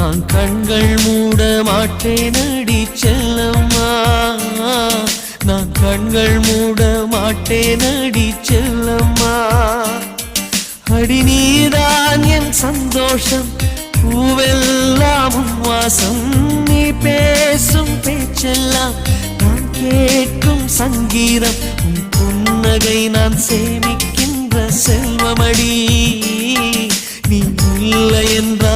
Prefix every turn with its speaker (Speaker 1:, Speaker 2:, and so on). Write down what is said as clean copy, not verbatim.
Speaker 1: நான் கண்கள் மூட மாட்டேனடி செல்லம்மா, நான் கண்கள் மூட மாட்டேனடி செல்லம்மா. அடி நீதான் என் சந்தோஷம், பூவெல்லாம் உன் வாசம், நீ பேசும் பேச்செல்லாம் நான் கேட்கும் சங்கீதம், உன் புன்னகை நான் சேமிக்கின்ற செல்வமடி. நீ இல்லை என்ற